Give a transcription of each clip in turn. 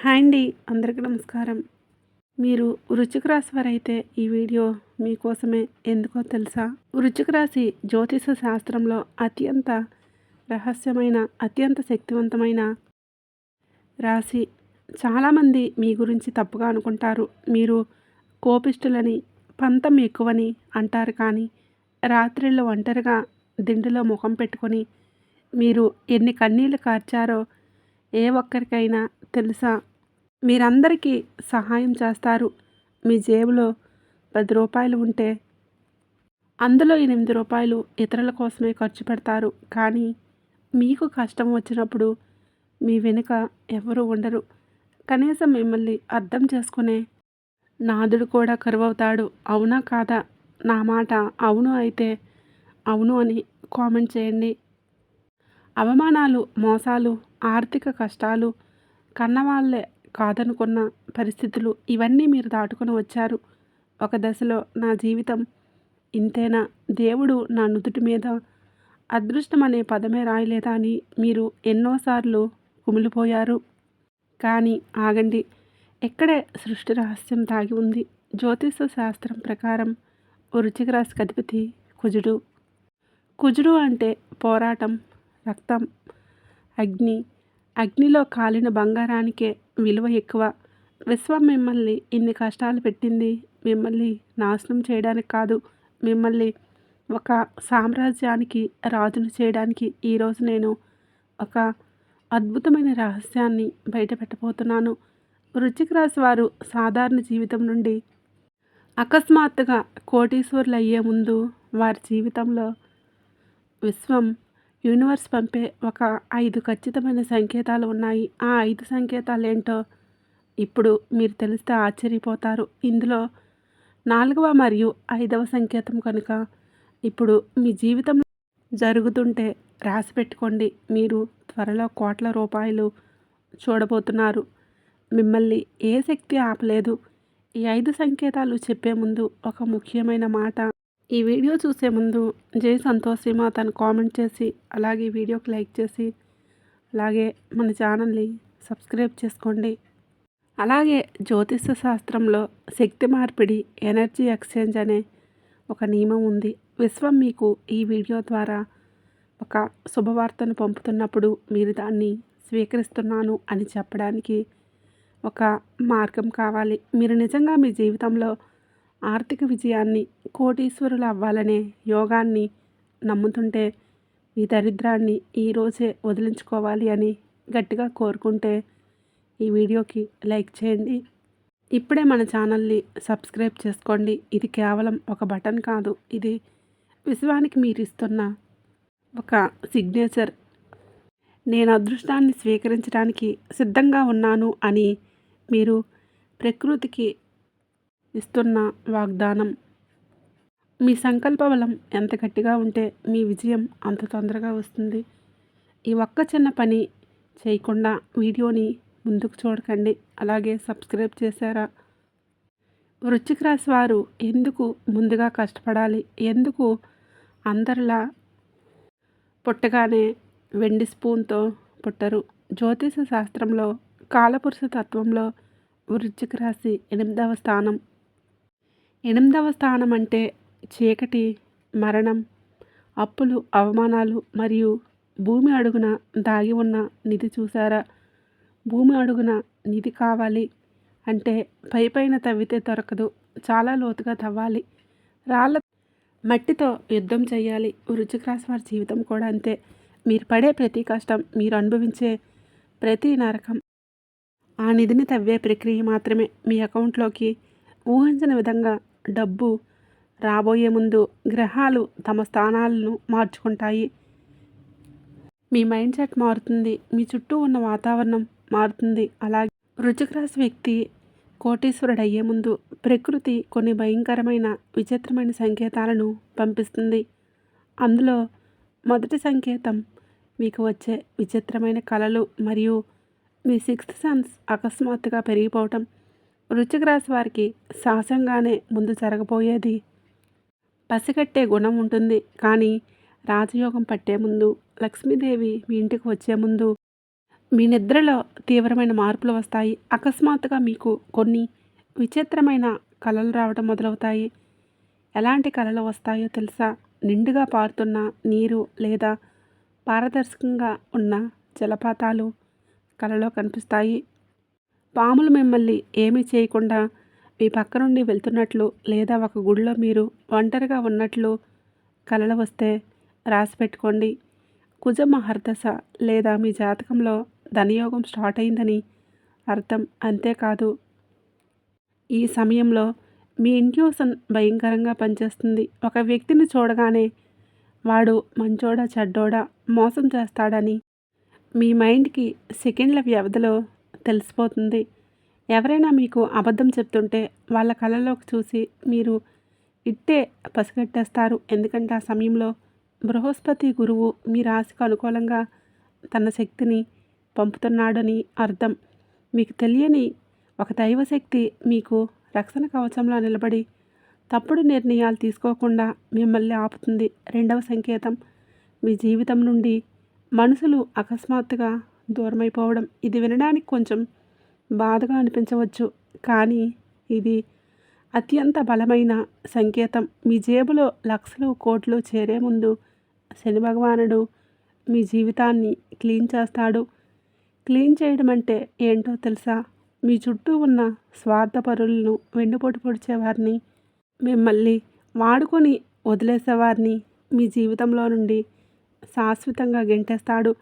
Hi అండి. అందరికీ నమస్కారం. మీరు వృశ్చిక రాశి వారైతే ఈ వీడియో మీకోసమే. ఎందుకో తెలుసా? వృశ్చిక రాశి జ్యోతిష శాస్త్రంలో అత్యంత రహస్యమైన, అత్యంత శక్తివంతమైన రాశి. చాలామంది మీ గురించి తప్పుగా అనుకుంటారు. మీరు కోపిష్ఠులని, పంతం ఎక్కువని అంటారు. కానీ రాత్రిళ్ళు ఒంటరిగా దిండులో ముఖం పెట్టుకొని మీరు ఎన్ని కన్నీళ్లు కార్చారో ఏ ఒక్కరికైనా తెలుసా? మీరందరికీ సహాయం చేస్తారు. మీ జేబులో రూ. 10 ఉంటే అందులో రూ. 8 ఇతరుల కోసమే ఖర్చు పెడతారు. కానీ మీకు కష్టం వచ్చినప్పుడు మీ వెనుక ఎవరు ఉండరు. కనీసం మిమ్మల్ని అర్థం చేసుకునే నాథుడు కూడా కరువవుతాడు. అవునా కాదా? నా మాట అవును అయితే అవును అని కామెంట్ చేయండి. అవమానాలు, మోసాలు, ఆర్థిక కష్టాలు, కన్నవాళ్ళే కాదనుకున్న పరిస్థితులు ఇవన్నీ మీరు దాటుకొని వచ్చారు. ఒక దశలో నా జీవితం ఇంతేనా, దేవుడు నా నుదుటి మీద అదృష్టం అనే పదమే రాయలేదా అని మీరు ఎన్నోసార్లు కుమిలిపోయారు. కానీ ఆగండి, ఎక్కడే సృష్టి రహస్యం దాగి ఉంది. జ్యోతిష శాస్త్రం ప్రకారం వృశ్చిక రాశికి అధిపతి కుజుడు. కుజుడు అంటే పోరాటం, రక్తం, అగ్ని. అగ్నిలో కాలిన బంగారానికే విలువ ఎక్కువ. విశ్వం మిమ్మల్ని ఇన్ని కష్టాలు పెట్టింది మిమ్మల్ని నాశనం చేయడానికి కాదు, మిమ్మల్ని ఒక సామ్రాజ్యానికి రాజును చేయడానికి. ఈరోజు నేను ఒక అద్భుతమైన రహస్యాన్ని బయట పెట్టబోతున్నాను. వృశ్చిక రాశి వారు సాధారణ జీవితం నుండి అకస్మాత్తుగా కోటీశ్వరులు అయ్యే ముందు వారి జీవితంలో విశ్వం, యూనివర్స్ పంపే ఒక 5 ఖచ్చితమైన సంకేతాలు ఉన్నాయి. ఆ 5 సంకేతాలు ఏంటో ఇప్పుడు మీరు తెలిస్తే ఆశ్చర్యపోతారు. ఇందులో 4వ మరియు 5వ సంకేతం కనుక ఇప్పుడు మీ జీవితంలో జరుగుతుంటే రాసి పెట్టుకోండి. మీరు త్వరలో కోట్ల రూపాయలు చూడబోతున్నారు. మిమ్మల్ని ఏ శక్తి ఆపలేదు. ఈ 5 సంకేతాలు చెప్పే ముందు ఒక ముఖ్యమైన మాట. ఈ వీడియో చూసే ముందు జై సంతోషిమాత అని కామెంట్ చేసి, అలాగే వీడియోకి లైక్ చేసి, అలాగే మన ఛానల్ని సబ్స్క్రైబ్ చేసుకోండి. అలాగే జ్యోతిష శాస్త్రంలో శక్తి మార్పిడి, ఎనర్జీ ఎక్స్చేంజ్ అనే ఒక నియమం ఉంది. విశ్వం మీకు ఈ వీడియో ద్వారా ఒక శుభవార్తను పంపుతున్నప్పుడు మీరు దాన్ని స్వీకరిస్తున్నాను అని చెప్పడానికి ఒక మార్గం కావాలి. మీరు నిజంగా మీ జీవితంలో ఆర్థిక విజయాన్ని, కోటీశ్వరులు అవ్వాలనే యోగాన్ని నమ్ముతుంటే, ఈ దరిద్రాన్ని ఈరోజే వదిలించుకోవాలి అని గట్టిగా కోరుకుంటే ఈ వీడియోకి లైక్ చేయండి. ఇప్పుడే మన ఛానల్ని సబ్స్క్రైబ్ చేసుకోండి. ఇది కేవలం ఒక బటన్ కాదు, ఇది విశ్వానికి మీరు ఇస్తున్న ఒక సిగ్నేచర్. నేను అదృష్టాన్ని స్వీకరించడానికి సిద్ధంగా ఉన్నాను అని మీరు ప్రకృతికి ఇస్తున్న వాగ్దానం. మీ సంకల్ప బలం ఎంత గట్టిగా ఉంటే మీ విజయం అంత తొందరగా వస్తుంది. ఈ ఒక్క చిన్న పని చేయకుండా వీడియోని ముందుకు చూడకండి. అలాగే సబ్స్క్రైబ్ చేశారా? వృశ్చిక రాశి వారు ఎందుకు ముందుగా కష్టపడాలి? ఎందుకు అందరిలా పుట్టగానే వెండి స్పూన్తో పుట్టరు? జ్యోతిష శాస్త్రంలో కాలపురుష తత్వంలో వృశ్చిక రాశి 8వ స్థానం. 8వ స్థానం అంటే చీకటి, మరణం, అప్పులు, అవమానాలు మరియు భూమి అడుగున దాగి ఉన్న నిధి. చూసారా? భూమి అడుగున నిధి కావాలి అంటే పైపైన తవ్వితే దొరకదు, చాలా లోతుగా తవ్వాలి. రాళ్ళ మట్టితో యుద్ధం చేయాలి. వృశ్చిక రాశి వారి జీవితం కూడా అంతే. మీరు పడే ప్రతి కష్టం, మీరు అనుభవించే ప్రతి నరకం ఆ నిధిని తవ్వే ప్రక్రియ మాత్రమే. మీ అకౌంట్లోకి ఊహించని విధంగా డబ్బు రాబోయే ముందు గ్రహాలు తమ స్థానాలను మార్చుకుంటాయి. మీ మైండ్ సెట్ మారుతుంది, మీ చుట్టూ ఉన్న వాతావరణం మారుతుంది. అలాగే వృశ్చిక రాశి వ్యక్తి కోటీశ్వరుడు అయ్యే ముందు ప్రకృతి కొన్ని భయంకరమైన, విచిత్రమైన సంకేతాలను పంపిస్తుంది. అందులో మొదటి సంకేతం మీకు వచ్చే విచిత్రమైన కళలు మరియు మీ 6th సెన్స్ అకస్మాత్తుగా పెరిగిపోవటం. వృశ్చిక రాశి వారికి సహజంగానే ముందు జరగబోయేది పసిగట్టే గుణం ఉంటుంది. కానీ రాజయోగం పట్టే ముందు, లక్ష్మీదేవి మీ ఇంటికి వచ్చే ముందు మీ నిద్రలో తీవ్రమైన మార్పులు వస్తాయి. అకస్మాత్తుగా మీకు కొన్ని విచిత్రమైన కలలు రావడం మొదలవుతాయి. ఎలాంటి కలలు వస్తాయో తెలుసా? నిండుగా పారుతున్న నీరు లేదా పారదర్శకంగా ఉన్న జలపాతాలు కలలో కనిపిస్తాయి. పాములు మిమ్మల్ని ఏమీ చేయకుండా మీ పక్క నుండి వెళ్తున్నట్లు లేదా ఒక గుడిలో మీరు ఒంటరిగా ఉన్నట్లు కలలు వస్తే రాసిపెట్టుకోండి. కుజ మహర్దశ లేదా మీ జాతకంలో ధనయోగం స్టార్ట్ అయిందని అర్థం. అంతేకాదు, ఈ సమయంలో మీ ఇంట్యూషన్ భయంకరంగా పనిచేస్తుంది. ఒక వ్యక్తిని చూడగానే వాడు మంచోడా చెడ్డోడా మోసం చేస్తాడని మీ మైండ్కి సెకండ్ల వ్యవధిలో తెలిసిపోతుంది. ఎవరైనా మీకు అబద్ధం చెప్తుంటే వాళ్ళ కళ్ళలోకి చూసి మీరు ఇట్టే పసిగట్టేస్తారు. ఎందుకంటే ఆ సమయంలో బృహస్పతి గురువు మీ రాశికి అనుకూలంగా తన శక్తిని పంపుతున్నాడని అర్థం. మీకు తెలియని ఒక దైవశక్తి మీకు రక్షణ కవచంలో నిలబడి తప్పుడు నిర్ణయాలు తీసుకోకుండా మిమ్మల్ని ఆపుతుంది. రెండవ సంకేతం, మీ జీవితం నుండి మనుషులు అకస్మాత్తుగా దూరమైపోవడం. ఇది వినడానికి కొంచెం బాధగా అనిపించవచ్చు, కానీ ఇది అత్యంత బలమైన సంకేతం. మీ జేబులో లక్షలు కోట్లు చేరే ముందు శని భగవానుడు మీ జీవితాన్ని క్లీన్ చేస్తాడు. క్లీన్ చేయడం అంటే ఏంటో తెలుసా? మీ చుట్టూ ఉన్న స్వార్థపరులను, వెన్నుపోటు పొడిచేవారిని, మిమ్మల్ని వాడుకొని వదిలేసేవారిని మీ జీవితంలో నుండి శాశ్వతంగా గెంటేస్తాడు.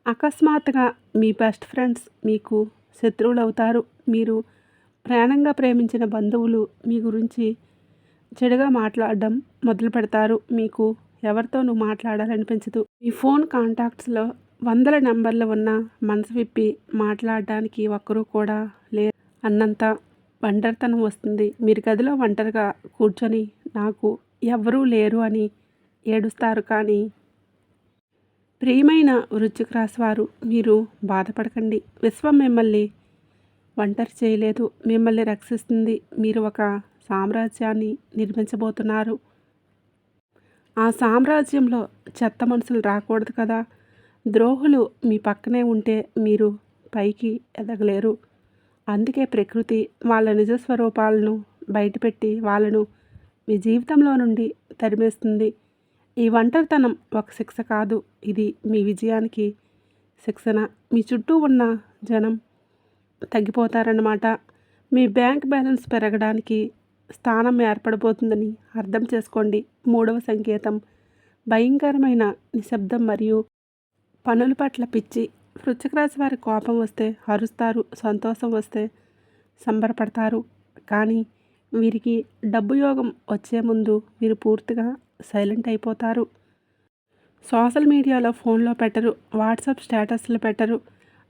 అకస్మాత్తుగా మీ బెస్ట్ ఫ్రెండ్స్ మీకు శత్రువులు అవుతారు. మీరు ప్రాణంగా ప్రేమించిన బంధువులు మీ గురించి చెడుగా మాట్లాడడం మొదలు పెడతారు. మీకు ఎవరితోనూ మాట్లాడాలనిపించదు. మీ ఫోన్ కాంటాక్ట్స్లో వందల నెంబర్లు ఉన్న మనసు విప్పి మాట్లాడడానికి ఒక్కరూ కూడా లేరు అన్నంత ఒంటరితనం వస్తుంది. మీరు గదిలో ఒంటరిగా కూర్చొని నాకు ఎవ్వరూ లేరు అని ఏడుస్తారు. కానీ ప్రియమైన వృశ్చిక రాశి వారు, మీరు బాధపడకండి. విశ్వం మిమ్మల్ని ఒంటరి చేయలేదు, మిమ్మల్ని రక్షిస్తుంది. మీరు ఒక సామ్రాజ్యాన్ని నిర్మించబోతున్నారు. ఆ సామ్రాజ్యంలో చెత్త మనుషులు రాకూడదు కదా. ద్రోహులు మీ పక్కనే ఉంటే మీరు పైకి ఎదగలేరు. అందుకే ప్రకృతి వాళ్ళ నిజస్వరూపాలను బయటపెట్టి వాళ్ళను మీ జీవితంలో నుండి తరిమేస్తుంది. ఈ ఒంటరితనం ఒక శిక్ష కాదు, ఇది మీ విజయానికి శిక్షణ. మీ చుట్టూ ఉన్న జనం తగ్గిపోతారన్నమాట. మీ బ్యాంక్ బ్యాలెన్స్ పెరగడానికి స్థానం ఏర్పడబోతుందని అర్థం చేసుకోండి. మూడవ సంకేతం, భయంకరమైన నిశ్శబ్దం మరియు పనుల పట్ల పిచ్చి. వృశ్చిక రాశి వారి కోపం వస్తే అరుస్తారు, సంతోషం వస్తే సంబరపడతారు. కానీ వీరికి డబ్బు యోగం వచ్చే ముందు వీరు పూర్తిగా సైలెంట్ అయిపోతారు. సోషల్ మీడియాలో ఫోన్లో పెట్టరు, వాట్సాప్ స్టేటస్లు పెట్టరు,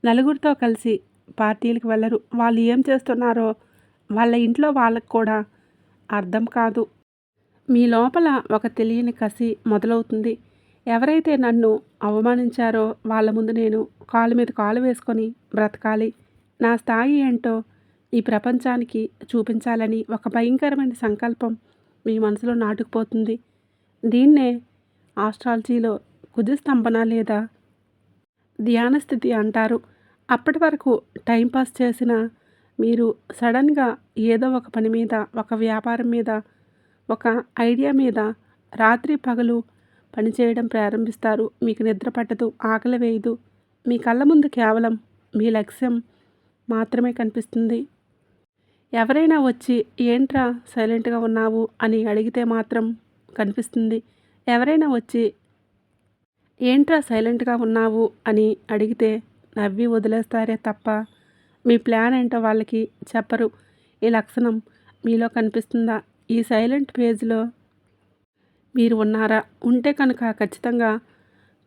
నలుగురితో కలిసి పార్టీలకు వెళ్ళరు. వాళ్ళు ఏం చేస్తున్నారో వాళ్ళ ఇంట్లో వాళ్ళకు కూడా అర్థం కాదు. మీ లోపల ఒక తెలియని కసి మొదలవుతుంది. ఎవరైతే నన్ను అవమానించారో వాళ్ళ ముందు నేను కాలు మీద కాలు వేసుకొని బ్రతకాలి, నా స్థాయి ఏంటో ఈ ప్రపంచానికి చూపించాలని ఒక భయంకరమైన సంకల్పం మీ మనసులో నాటుకుపోతుంది. దీన్నే ఆస్ట్రాలజీలో కుజస్తంభన లేదా ధ్యాన స్థితి అంటారు. అప్పటి వరకు టైంపాస్ చేసిన మీరు సడన్గా ఏదో ఒక పని మీద, ఒక వ్యాపారం మీద, ఒక ఐడియా మీద రాత్రి పగలు పనిచేయడం ప్రారంభిస్తారు. మీకు నిద్ర పట్టదు, ఆకలి వేయదు. మీ కళ్ళ ముందు కేవలం మీ లక్ష్యం మాత్రమే కనిపిస్తుంది. ఎవరైనా వచ్చి ఏంట్రా సైలెంట్గా ఉన్నావు అని అడిగితే మాత్రం కనిపిస్తుంది. ఎవరైనా వచ్చి ఏంట్రా సైలెంట్గా ఉన్నావు అని అడిగితే నవ్వి వదిలేస్తారే తప్ప మీ ప్లాన్ ఏంటో వాళ్ళకి చెప్పరు. ఈ లక్షణం మీలో కనిపిస్తుందా? ఈ సైలెంట్ పేజ్లో మీరు ఉన్నారా? ఉంటే కనుక ఖచ్చితంగా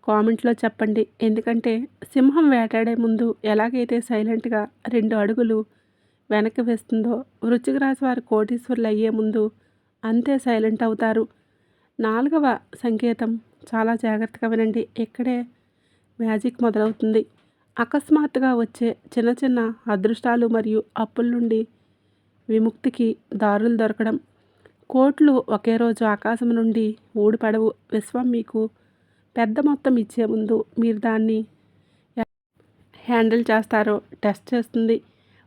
కామెంట్లో చెప్పండి. ఎందుకంటే సింహం వేటాడే ముందు ఎలాగైతే సైలెంట్గా 2 అడుగులు వెనక్కి వేస్తుందో, వృశ్చిక రాశి వారు కోటీశ్వరులు అయ్యే ముందు అంతే సైలెంట్ అవుతారు. 4వ సంకేతం, చాలా జాగ్రత్తగా వినండి. ఇక్కడే మ్యాజిక్ మొదలవుతుంది. అకస్మాత్తుగా వచ్చే చిన్న చిన్న అదృష్టాలు మరియు అప్పుల నుండి విముక్తికి దారులు దొరకడం. కోట్లు ఒకే రోజు ఆకాశం నుండి ఊడిపడవు. విశ్వం మీకు పెద్ద మొత్తం ఇచ్చే ముందు మీరు దాన్ని హ్యాండిల్ చేస్తారో టెస్ట్ చేస్తుంది.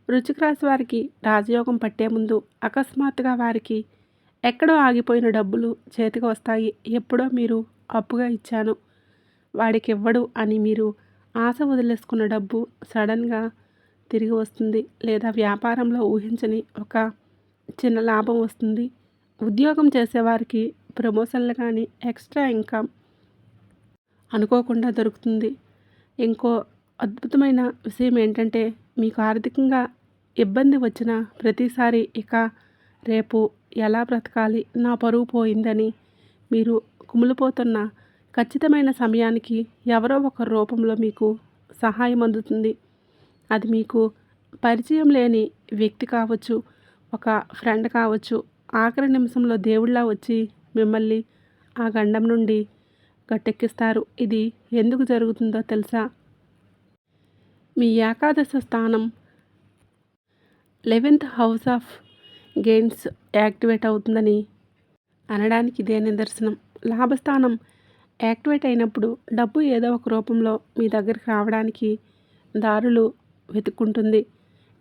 వృశ్చిక రాశి వారికి రాజయోగం పట్టే ముందు అకస్మాత్తుగా వారికి ఎక్కడో ఆగిపోయిన డబ్బులు చేతికి వస్తాయి. ఎప్పుడో మీరు అప్పుగా ఇచ్చాను వాడికి ఇవ్వడు అని మీరు ఆశ వదిలేసుకున్న డబ్బు సడన్గా తిరిగి వస్తుంది. లేదా వ్యాపారంలో ఊహించని ఒక చిన్న లాభం వస్తుంది. ఉద్యోగం చేసేవారికి ప్రమోషన్లు కానీ ఎక్స్ట్రా ఇన్కమ్ అనుకోకుండా దొరుకుతుంది. ఇంకో అద్భుతమైన విషయం ఏంటంటే మీకు ఆర్థికంగా ఇబ్బంది వచ్చిన ప్రతిసారి ఇక రేపు ఎలా బ్రతకాలి, నా పరువు పోయిందని మీరు కుమిలిపోతున్న ఖచ్చితమైన సమయానికి ఎవరో ఒక రూపంలో మీకు సహాయం అందుతుంది. అది మీకు పరిచయం లేని వ్యక్తి కావచ్చు, ఒక ఫ్రెండ్ కావచ్చు. ఆఖరి నిమిషంలో దేవుళ్ళ వచ్చి మిమ్మల్ని ఆ గండం నుండి గట్టెక్కిస్తారు. ఇది ఎందుకు జరుగుతుందో తెలుసా? మీ ఏకాదశ స్థానం 11th house of gains activate అవుతుందని అనడానికి ఇదే నిదర్శనం. లాభస్థానం యాక్టివేట్ అయినప్పుడు డబ్బు ఏదో ఒక రూపంలో మీ దగ్గరికి రావడానికి దారులు వెతుక్కుంటుంది.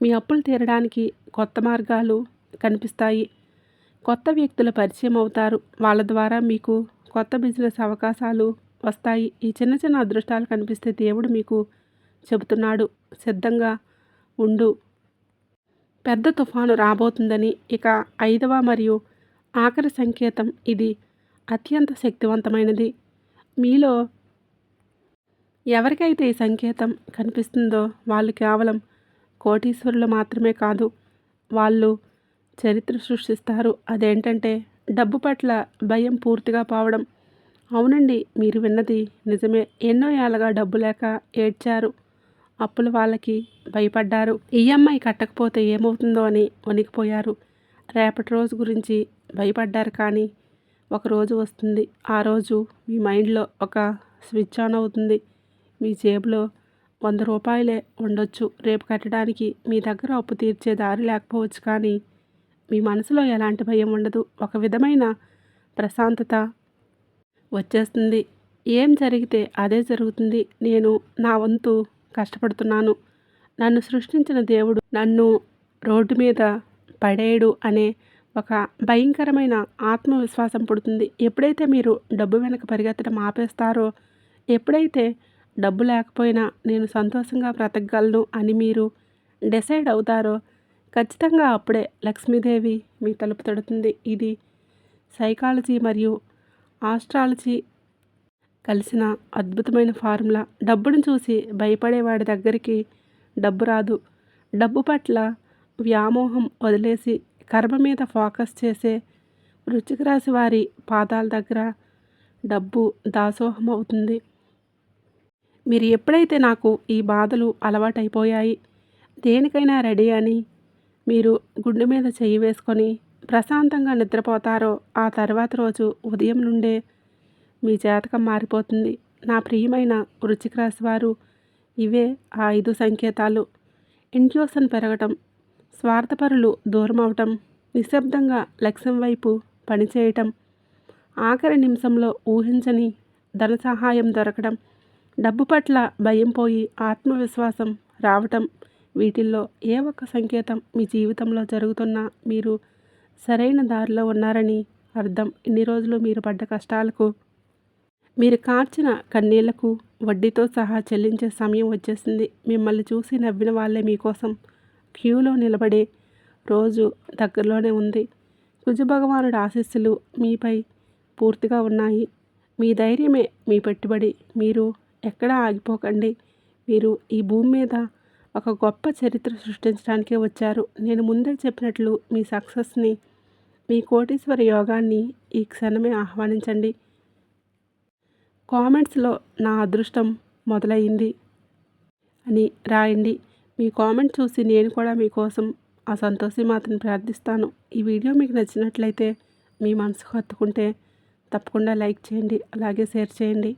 మీ అప్పులు తీరడానికి కొత్త మార్గాలు కనిపిస్తాయి. కొత్త వ్యక్తుల పరిచయం అవుతారు. వాళ్ళ ద్వారా మీకు కొత్త బిజినెస్ అవకాశాలు వస్తాయి. ఈ చిన్న చిన్న అదృష్టాలు కనిపిస్తే దేవుడు మీకు చెబుతున్నాడు, సిద్ధంగా ఉండు, పెద్ద తుఫాను రాబోతుందని. ఇక 5వ మరియు ఆఖరి సంకేతం ఇది అత్యంత శక్తివంతమైనది. మీలో ఎవరికైతే ఈ సంకేతం కనిపిస్తుందో వాళ్ళు కేవలం కోటీశ్వరులు మాత్రమే కాదు, వాళ్ళు చరిత్ర సృష్టిస్తారు. అదేంటంటే డబ్బు పట్ల భయం పూర్తిగా పోవడం. అవునండి, మీరు విన్నది నిజమే. ఎన్నో ఏళ్ళగా డబ్బు లేక ఏడ్చారు. అప్పులు వాళ్ళకి భయపడ్డారు. ఈఎంఐ కట్టకపోతే ఏమవుతుందో అని వణికిపోయారు. రేపటి రోజు గురించి భయపడ్డారు. కానీ ఒక రోజు వస్తుంది. ఆ రోజు మీ మైండ్లో ఒక స్విచ్ ఆన్ అవుతుంది. మీ జేబులో 100 రూపాయలే ఉండొచ్చు. రేపు కట్టడానికి మీ దగ్గర అప్పు తీర్చే దారి లేకపోవచ్చు. కానీ మీ మనసులో ఎలాంటి భయం ఉండదు. ఒక విధమైన ప్రశాంతత వచ్చేస్తుంది. ఏం జరిగితే అదే జరుగుతుంది. నేను నా వంతు కష్టపడుతున్నాను. నన్ను సృష్టించిన దేవుడు నన్ను రోడ్డు మీద పడేయడు అనే ఒక భయంకరమైన ఆత్మవిశ్వాసం పుడుతుంది. ఎప్పుడైతే మీరు డబ్బు వెనక పరిగెత్తడం ఆపేస్తారో, ఎప్పుడైతే డబ్బు లేకపోయినా నేను సంతోషంగా బ్రతకగలను అని మీరు డిసైడ్ అవుతారో, ఖచ్చితంగా అప్పుడే లక్ష్మీదేవి మీ తలుపు తడుతుంది. ఇది సైకాలజీ మరియు ఆస్ట్రాలజీ కలిసిన అద్భుతమైన ఫార్ములా. డబ్బును చూసి భయపడేవాడి దగ్గరికి డబ్బు రాదు. డబ్బు పట్ల వ్యామోహం వదిలేసి కర్మ మీద ఫోకస్ చేసే వృశ్చిక రాశి వారి పాదాల దగ్గర డబ్బు దాసోహం అవుతుంది. మీరు ఎప్పుడైతే నాకు ఈ బాధలు అలవాటైపోయాయి, దేనికైనా రెడీ అని మీరు గుండె మీద చెయ్యి వేసుకొని ప్రశాంతంగా నిద్రపోతారో, ఆ తర్వాత రోజు ఉదయం నుండే మీ జాతకం మారిపోతుంది. నా ప్రియమైన వృశ్చిక రాశి వారు, ఇవే ఆ 5 సంకేతాలు. ఇంట్యూషన్ పెరగటం, స్వార్థపరులు దూరం అవటం, నిశ్శబ్దంగా లక్ష్యం వైపు పనిచేయటం, ఆఖరి నిమిషంలో ఊహించని ధన సహాయం దొరకడం, డబ్బు పట్ల భయం పోయి ఆత్మవిశ్వాసం రావటం. వీటిల్లో ఏ ఒక్క సంకేతం మీ జీవితంలో జరుగుతున్నా మీరు సరైన దారిలో ఉన్నారని అర్థం. ఇన్ని రోజులు మీరు పడ్డ కష్టాలకు, మీరు కార్చిన కన్నీళ్లకు వడ్డీతో సహా చెల్లించే సమయం వచ్చేసింది. మిమ్మల్ని చూసి నవ్విన వాళ్ళే మీకోసం క్యూలో నిలబడే రోజు దగ్గరలోనే ఉంది. కుజభగవానుడి ఆశీస్సులు మీపై పూర్తిగా ఉన్నాయి. మీ ధైర్యమే మీ పెట్టుబడి. మీరు ఎక్కడా ఆగిపోకండి. మీరు ఈ భూమి మీద ఒక గొప్ప చరిత్ర సృష్టించడానికే వచ్చారు. నేను ముందే చెప్పినట్లు మీ సక్సెస్ని, మీ కోటీశ్వర యోగాన్ని ఈ క్షణమే ఆహ్వానించండి. కామెంట్స్లో నా అదృష్టం మొదలైంది అని రాయండి. మీ కామెంట్ చూసి నేను కూడా మీకోసం ఆ సంతోషి మాతను ప్రార్థిస్తాను. ఈ వీడియో మీకు నచ్చినట్లయితే, మీ మనసుకు హత్తుకుంటే తప్పకుండా లైక్ చేయండి, అలాగే షేర్ చేయండి.